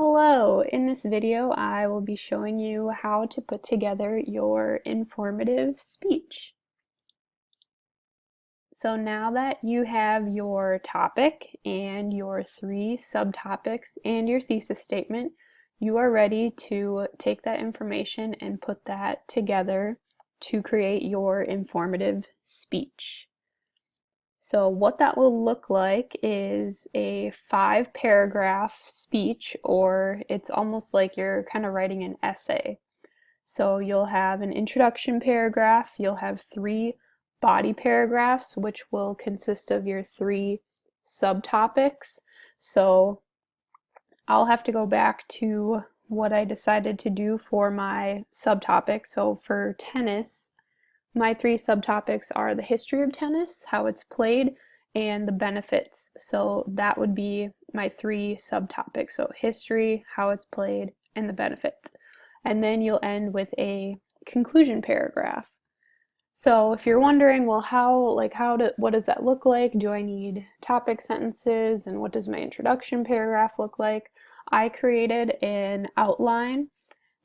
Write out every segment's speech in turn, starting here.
Hello, in this video I will be showing you how to put together your informative speech. So now that you have your topic and your three subtopics and your thesis statement, you are ready to take that information and put that together to create your informative speech. So what that will look like is a 5-paragraph speech, or it's almost like you're kind of writing an essay. So you'll have an introduction paragraph, you'll have 3 body paragraphs, which will consist of your 3 subtopics. So I'll have to go back to what I decided to do for my subtopic. So for tennis, my 3 subtopics are the history of tennis, how it's played, and the benefits. So that would be my 3 subtopics. So history, how it's played, and the benefits. And then you'll end with a conclusion paragraph. So if you're wondering, well, what does that look like? Do I need topic sentences? And what does my introduction paragraph look like? I created an outline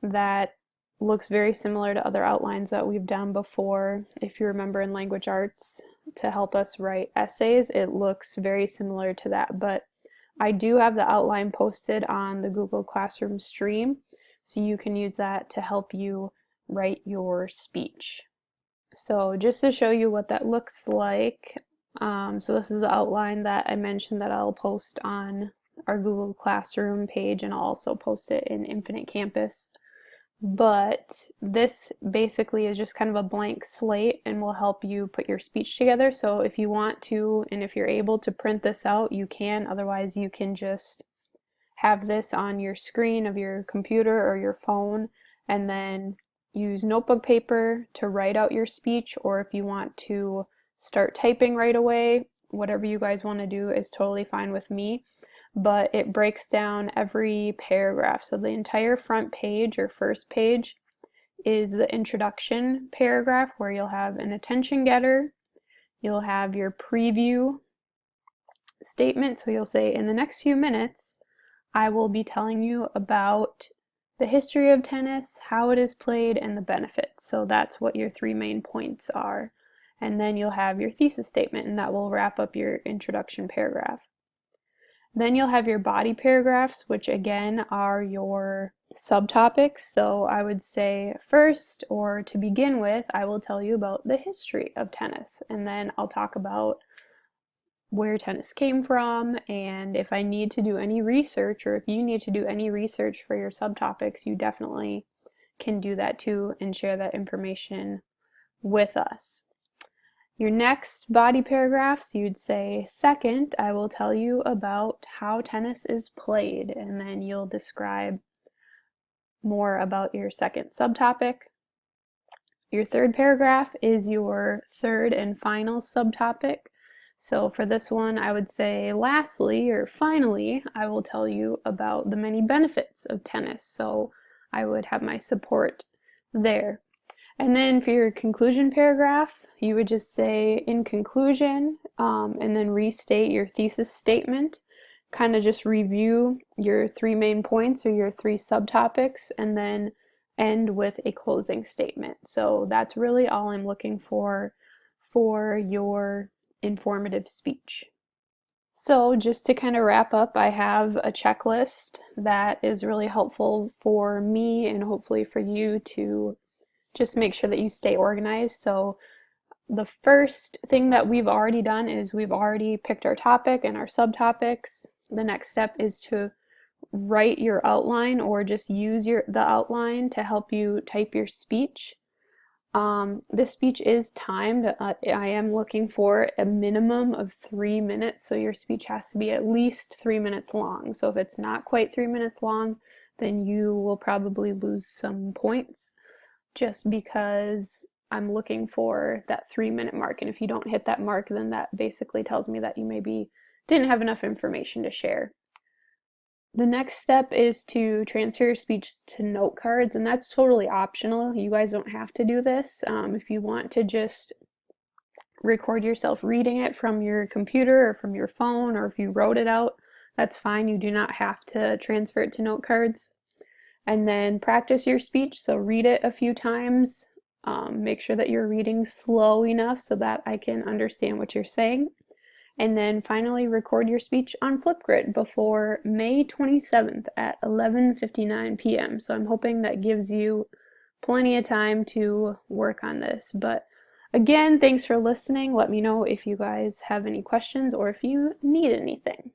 that looks very similar to other outlines that we've done before. If you remember in language arts, to help us write essays, it looks very similar to that, but I do have the outline posted on the Google Classroom stream, so you can use that to help you write your speech. So just to show you what that looks like, so this is the outline that I mentioned that I'll post on our Google Classroom page, and I'll also post it in Infinite Campus. But this basically is just kind of a blank slate and will help you put your speech together. So if you want to, and if you're able to print this out, you can. Otherwise, you can just have this on your screen of your computer or your phone, and then use notebook paper to write out your speech. Or if you want to start typing right away, whatever you guys want to do is totally fine with me. But it breaks down every paragraph. So the entire front page or first page is the introduction paragraph, where you'll have an attention getter, you'll have your preview statement. So you'll say, in the next few minutes, I will be telling you about the history of tennis, how it is played, and the benefits. So that's what your 3 main points are. And then you'll have your thesis statement, and that will wrap up your introduction paragraph. Then you'll have your body paragraphs, which again are your subtopics. So I would say first, or to begin with, I will tell you about the history of tennis, and then I'll talk about where tennis came from, and if I need to do any research, or if you need to do any research for your subtopics, you definitely can do that too and share that information with us. Your next body paragraphs, you'd say, second, I will tell you about how tennis is played, and then you'll describe more about your second subtopic. Your third paragraph is your third and final subtopic. So for this one, I would say, lastly, or finally, I will tell you about the many benefits of tennis. So I would have my support there. And then for your conclusion paragraph, you would just say, in conclusion, and then restate your thesis statement, kind of just review your 3 main points or your 3 subtopics, and then end with a closing statement. So that's really all I'm looking for your informative speech. So just to kind of wrap up, I have a checklist that is really helpful for me and hopefully for you to just make sure that you stay organized. So the first thing that we've already done is we've already picked our topic and our subtopics. The next step is to write your outline, or just use the outline to help you type your speech. This speech is timed. I am looking for a minimum of 3 minutes, so your speech has to be at least 3 minutes long. So if it's not quite 3 minutes long, then you will probably lose some points, just because I'm looking for that 3-minute mark. And if you don't hit that mark, then that basically tells me that you maybe didn't have enough information to share. The next step is to transfer your speech to note cards, and that's totally optional. You guys don't have to do this. If you want to just record yourself reading it from your computer or from your phone, or if you wrote it out, That's fine. You do not have to transfer it to note cards. And then practice your speech. So read it a few times. Make sure that you're reading slow enough so that I can understand what you're saying. And then finally record your speech on Flipgrid before May 27th at 11:59 p.m. So I'm hoping that gives you plenty of time to work on this. But again, thanks for listening. Let me know if you guys have any questions or if you need anything.